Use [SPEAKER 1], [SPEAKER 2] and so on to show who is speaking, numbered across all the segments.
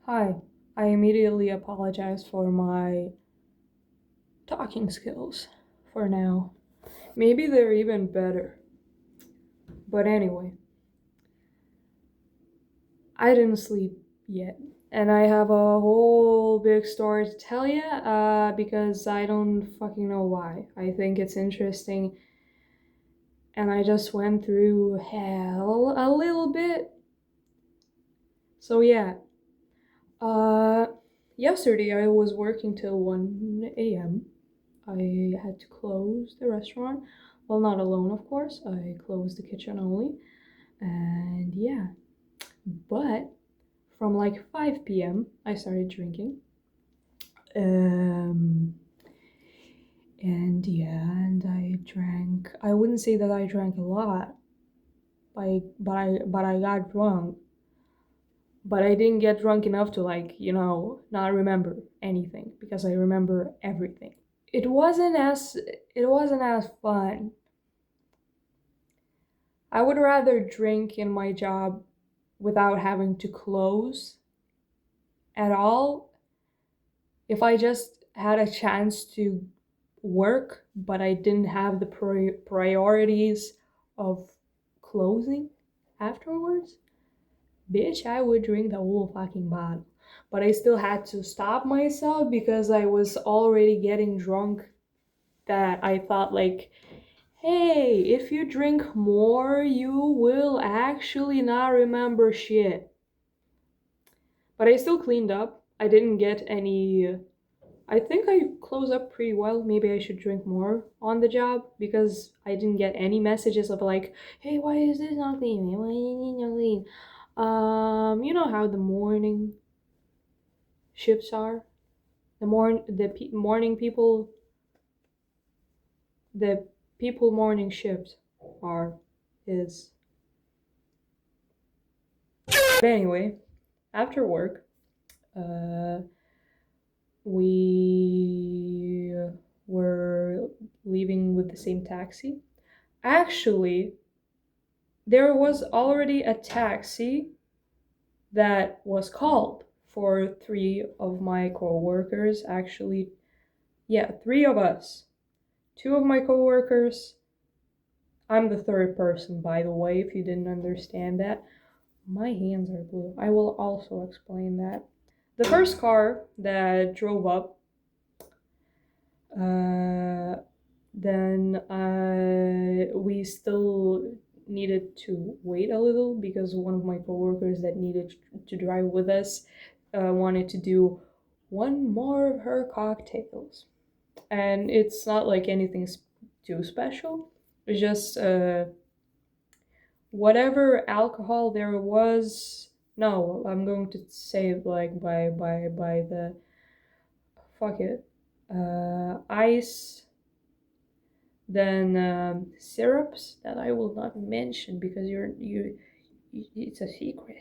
[SPEAKER 1] Hi, I immediately apologize for my talking skills for now. Maybe they're even better. But anyway, I didn't sleep yet. And I have a whole big story to tell you because I don't fucking know why. I think it's interesting and I just went through hell a little bit. So yeah, uh, yesterday I was working till 1 a.m. I had to close the restaurant. Well, not alone, of course. I closed the kitchen only. And yeah, but from like 5 p.m., I started drinking. Um, and yeah, and I drank. I wouldn't say that I drank a lot, but I got drunk. But I didn't get drunk enough to not remember anything because I remember everything. It wasn't as it wasn't as fun. I would rather drink in my job without having to close at all if I just had a chance to work, but I didn't have the priorities of closing afterwards. Bitch, I would drink the whole fucking bottle. But I still had to stop myself because I was already getting drunk that I thought hey, if you drink more, you will actually not remember shit. But I still cleaned up. I didn't get any. I think I closed up pretty well. Maybe I should drink more on the job because I didn't get any messages of hey, why is this not clean? Why is it not clean? You know how the morning shifts are. Morning people, the people morning shift are is. But anyway, after work, uh, we were leaving with the same taxi. Actually, there was already a taxi that was called for three of my coworkers. Actually, yeah, three of us. Two of my coworkers. I'm the third person, by the way, if you didn't understand that. My hands are blue. I will also explain that. The first car that drove up, uh, then we still needed to wait a little because one of my coworkers that needed to drive with us wanted to do one more of her cocktails. And it's not like anything too special. It's just whatever alcohol there was. No, I'm going to say it like by the fuck it. Ice, then syrups that I will not mention because it's a secret.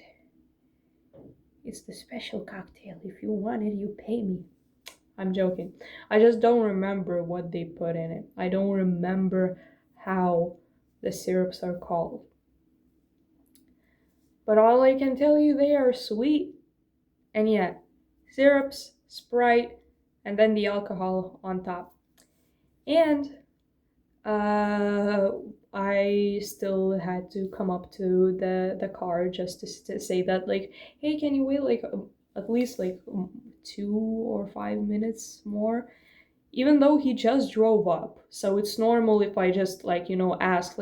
[SPEAKER 1] It's the special cocktail. If you want it, you pay me. I'm joking. I just don't remember what they put in it. I don't remember how the syrups are called. But all I can tell you, they are sweet. And yeah, syrups, Sprite, and then the alcohol on top. And uh, I still had to come up to the car just to say that hey, can you wait at least 2 or 5 minutes more? Even though he just drove up, so it's normal if I just ask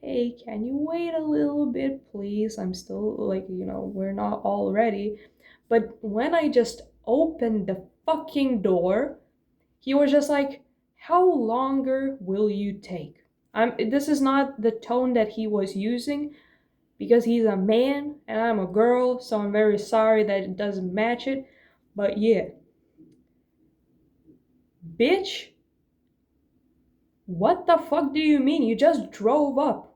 [SPEAKER 1] hey, can you wait a little bit, please? I'm still we're not all ready. But when I just opened the fucking door, he was just how longer will you take? This is not the tone that he was using because he's a man and I'm a girl, so I'm very sorry that it doesn't match it. But yeah. Bitch, what the fuck do you mean? You just drove up.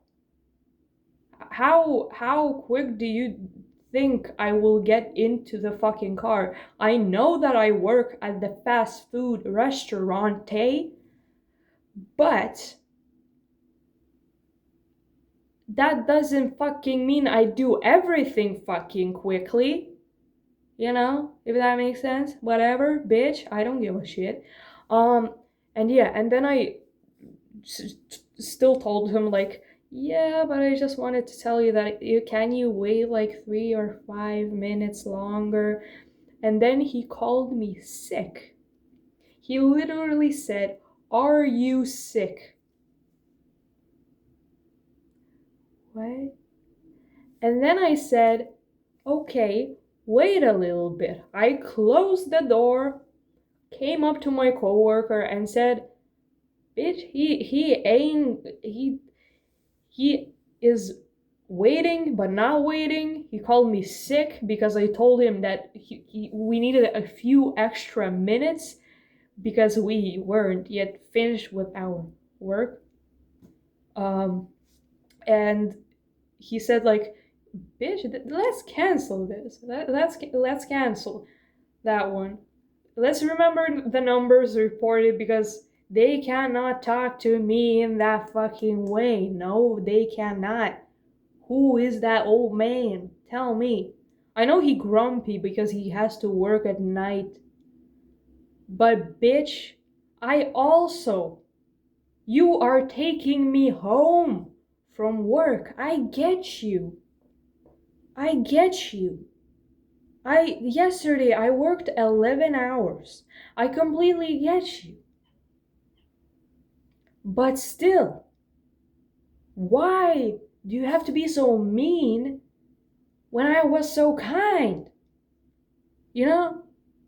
[SPEAKER 1] How quick do you think I will get into the fucking car? I know that I work at the fast food restaurant, but that doesn't fucking mean I do everything fucking quickly. you know, if that makes sense. Whatever, bitch, I don't give a shit. Um, and yeah, and then I still told him like, yeah, but I just wanted to tell you that can you wait like 3 or 5 minutes longer? And then he called me sick. He literally said, "Are you sick?" What? And then I said, "Okay, wait a little bit." I closed the door, came up to my coworker and said, "Bitch, he is waiting but not waiting. He called me sick because I told him that we needed a few extra minutes because we weren't yet finished with our work." Um, and he said like, "Bitch, let's cancel this. Let's cancel that one. Let's remember the numbers reported because they cannot talk to me in that fucking way. No, they cannot. Who is that old man? Tell me. I know he grumpy because he has to work at night. But bitch, I also, you are taking me home from work. I get you. I get you. Yesterday I worked 11 hours. I completely get you. But still, why do you have to be so mean when I was so kind? You know?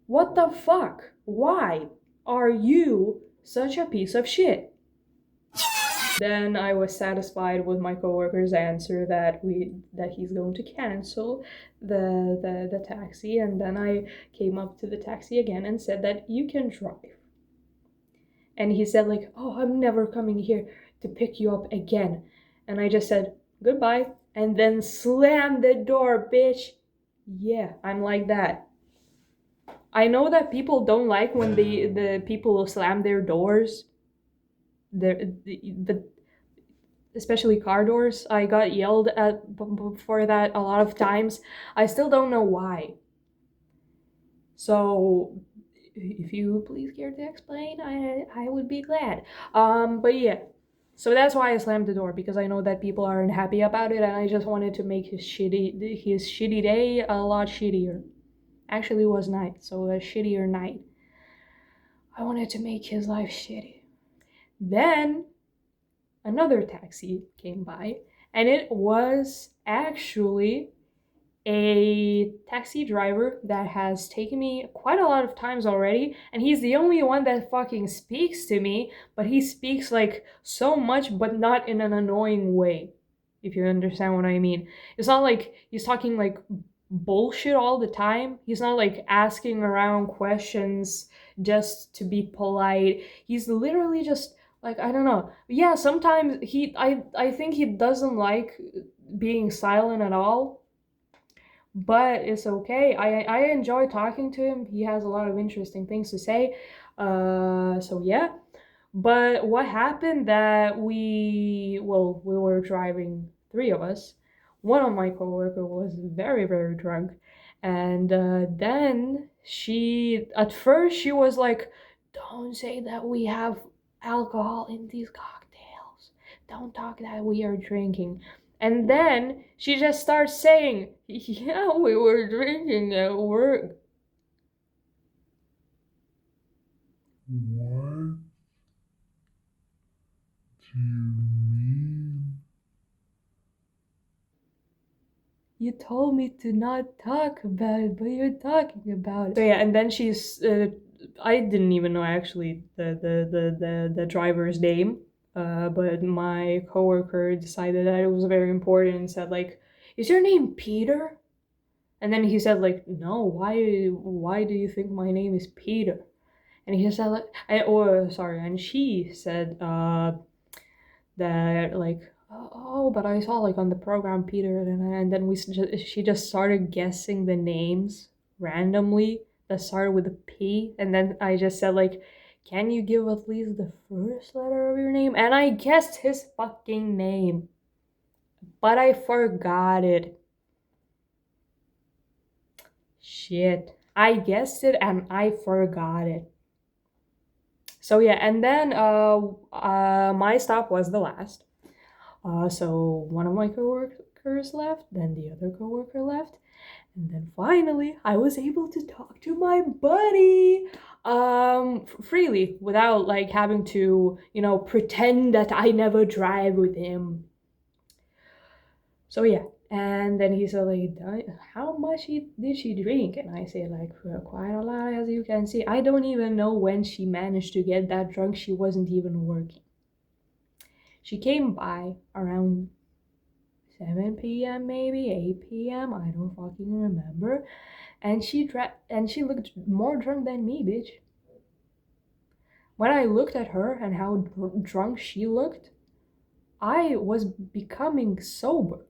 [SPEAKER 1] What the fuck? Why are you such a piece of shit? Then I was satisfied with my coworker's answer that he's going to cancel the taxi, and then I came up to the taxi again and said that you can drive. And he said like, "Oh, I'm never coming here to pick you up again." And I just said goodbye and then slammed the door, bitch. Yeah, I'm like that. I know that people don't like when the people slam their doors. The especially car doors. I got yelled at for that a lot of times. I still don't know why. So if you please care to explain, I would be glad. But yeah. So that's why I slammed the door, because I know that people aren't happy about it and I just wanted to make his shitty day a lot shittier. Actually it was night, so a shittier night. I wanted to make his life shitty. Then another taxi came by, and it was actually a taxi driver that has taken me quite a lot of times already, and he's the only one that fucking speaks to me, but he speaks like so much, but not in an annoying way, if you understand what I mean. It's not like he's talking like bullshit all the time. He's not like asking around questions just to be polite. He's literally just like, I don't know. Yeah, sometimes I think he doesn't like being silent at all, but it's okay. I enjoy talking to him. He has a lot of interesting things to say. So yeah. But what happened that we were driving, three of us. One of my coworker was very very drunk, and then at first she was like, "Don't say that we have alcohol in these cocktails. Don't talk that we are drinking." And then she just starts saying, "Yeah, we were drinking at work."
[SPEAKER 2] What do you mean?
[SPEAKER 1] You told me to not talk about it, but you're talking about it. So yeah, and then I didn't even know actually the driver's name, but my coworker decided that it was very important and said like, "Is your name Peter?" And then he said like, "No, why do you think my name is Peter?" And he said like, sorry, and she said that like, "Oh, but I saw like on the program Peter," and then she just started guessing the names randomly that started with a P, and then I just said like, "Can you give at least the first letter of your name?" And I guessed his fucking name, but I forgot it. Shit. I guessed it and I forgot it. So yeah, and then my stop was the last. So one of my coworkers left, then the other coworker left, and then finally I was able to talk to my buddy freely without like having to, pretend that I never drive with him. So yeah, and then he said like, how much did she drink? And I say like, quite a lot, as you can see. I don't even know when she managed to get that drunk. She wasn't even working. She came by around 7 p.m. maybe 8 p.m. I don't fucking remember, and she looked more drunk than me, bitch. When I looked at her and how drunk she looked, I was becoming sober.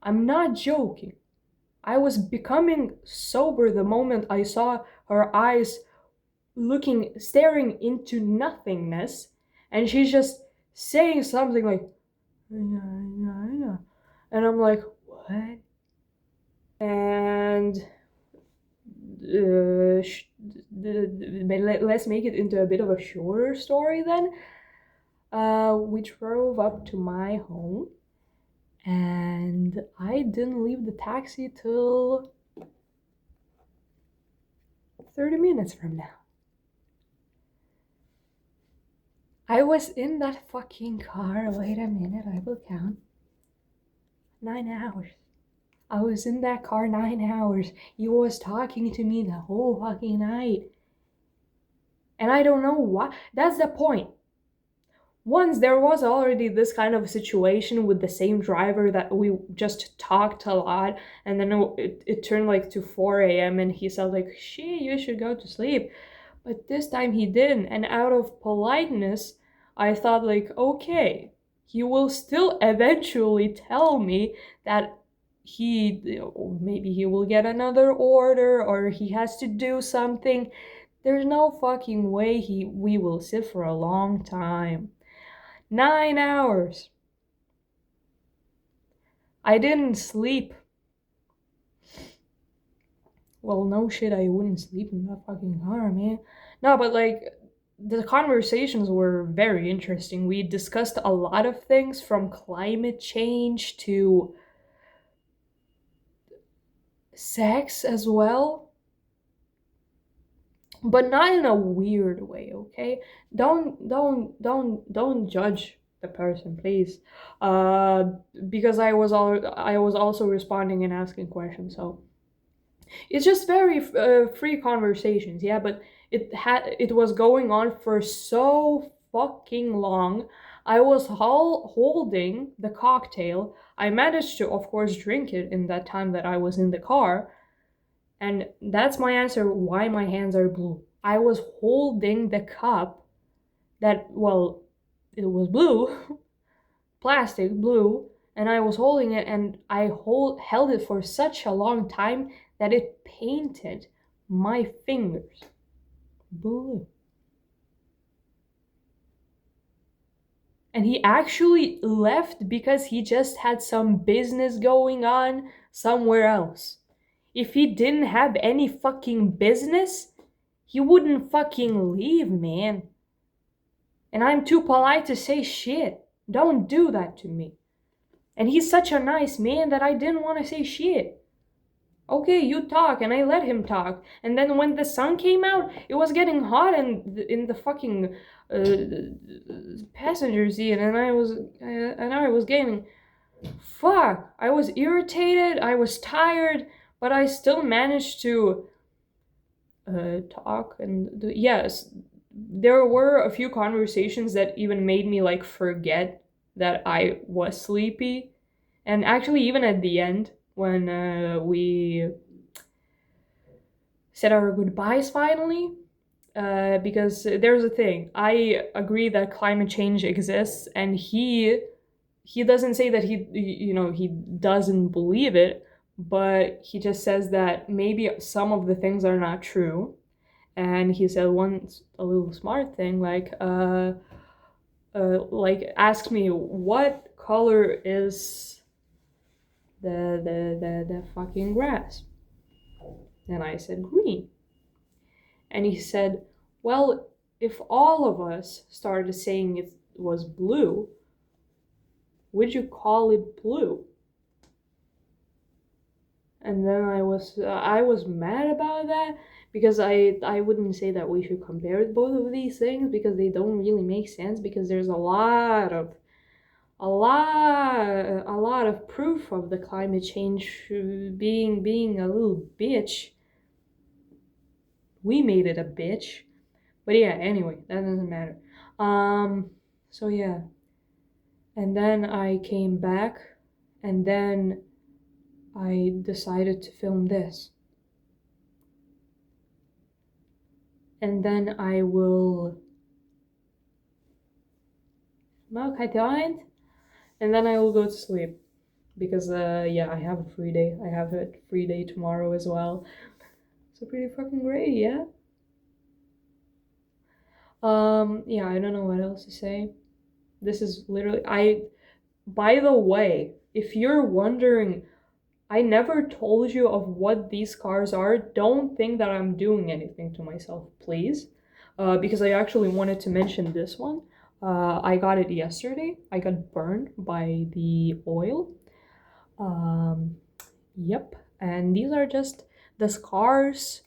[SPEAKER 1] I'm not joking. I was becoming sober the moment I saw her eyes staring into nothingness, and she's just saying something like, and I'm like, what? And let's make it into a bit of a shorter story then. We drove up to my home, and I didn't leave the taxi till 30 minutes from now. I was in that fucking car. Wait a minute, I will count. 9 hours. I was in that car 9 hours. He was talking to me the whole fucking night. And I don't know why. That's the point. Once there was already this kind of situation with the same driver that we just talked a lot, and then it turned like to 4 a.m. and he said like, shit, you should go to sleep. But this time he didn't, and out of politeness, I thought like, okay, he will still eventually tell me that maybe he will get another order or he has to do something. There's no fucking way we will sit for a long time. 9 hours. I didn't sleep. Well, no shit, I wouldn't sleep in that fucking car, man. No, but like, the conversations were very interesting. We discussed a lot of things from climate change to sex as well. But not in a weird way, okay? Don't judge the person, please. Because I was also responding and asking questions, so it's just very free conversations, yeah. But it was going on for so fucking long. I was holding the cocktail. I managed to, of course, drink it in that time that I was in the car, and that's my answer why my hands are blue. I was holding the cup that, well, it was blue, plastic blue, and I was holding it, and I held it for such a long time that it painted my fingers blue. And he actually left because he just had some business going on somewhere else. If he didn't have any fucking business, he wouldn't fucking leave, man. And I'm too polite to say shit. Don't do that to me. And he's such a nice man that I didn't want to say shit. Okay, you talk, and I let him talk. And then when the sun came out, it was getting hot in the fucking passenger seat, and I was getting, fuck. I was irritated. I was tired, but I still managed to talk. And yes, there were a few conversations that even made me like forget that I was sleepy. And actually, even at the end, when we said our goodbyes finally, because there's a thing. I agree that climate change exists, and he doesn't say that he doesn't believe it, but he just says that maybe some of the things are not true. And he said a little smart thing, like asked me what color is the fucking grass. And I said, green. And he said, well, if all of us started saying it was blue, would you call it blue? And then I was mad about that because I wouldn't say that we should compare both of these things because they don't really make sense, because there's a lot of proof of the climate change being a little bitch. We made it a bitch. But yeah, anyway, that doesn't matter. So yeah. And then I came back, and then I decided to film this. And then I will smoke a joint, and then I will go to sleep. Because, yeah, I have a free day. I have a free day tomorrow as well. So pretty fucking great, yeah? Yeah, I don't know what else to say. This is literally, by the way, if you're wondering, I never told you of what these cars are. Don't think that I'm doing anything to myself, please. Because I actually wanted to mention this one. I got it yesterday. I got burned by the oil. Yep. And these are just the scars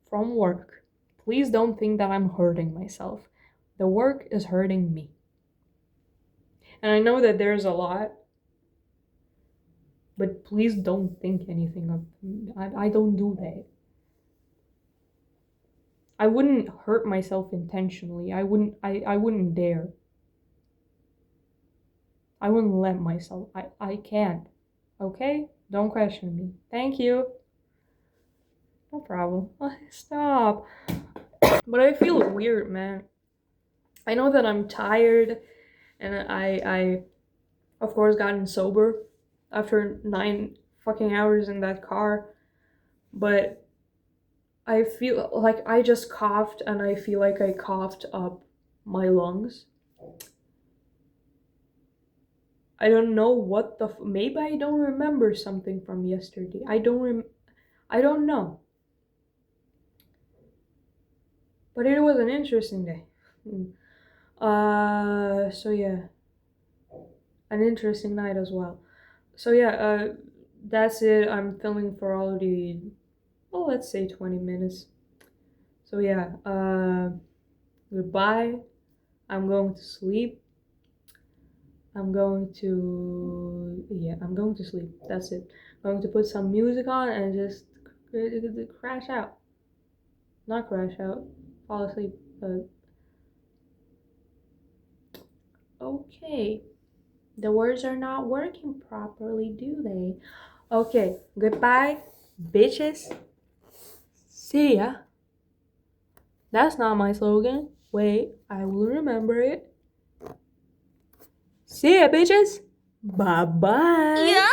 [SPEAKER 1] from work. Please don't think that I'm hurting myself. The work is hurting me. And I know that there's a lot, but please don't think anything of I don't do that. I wouldn't hurt myself intentionally. I wouldn't dare. I wouldn't let myself. I can't. Okay? Don't question me. Thank you. No problem. Stop. But I feel weird, man. I know that I'm tired, and I of course gotten sober after 9 fucking hours in that car, but I feel like I just coughed, and I feel like I coughed up my lungs. I don't know what maybe I don't remember something from yesterday. I don't know. But it was an interesting day. So yeah. An interesting night as well. So yeah, that's it. I'm filming for already, well, let's say 20 minutes. So yeah, goodbye. I'm going to sleep. I'm going to sleep. That's it. I'm going to put some music on and just crash out. Not crash out. Fall asleep. Okay. The words are not working properly, do they? Okay. Goodbye, bitches. See ya. That's not my slogan. Wait, I will remember it. See ya, bitches. Bye bye. Yeah.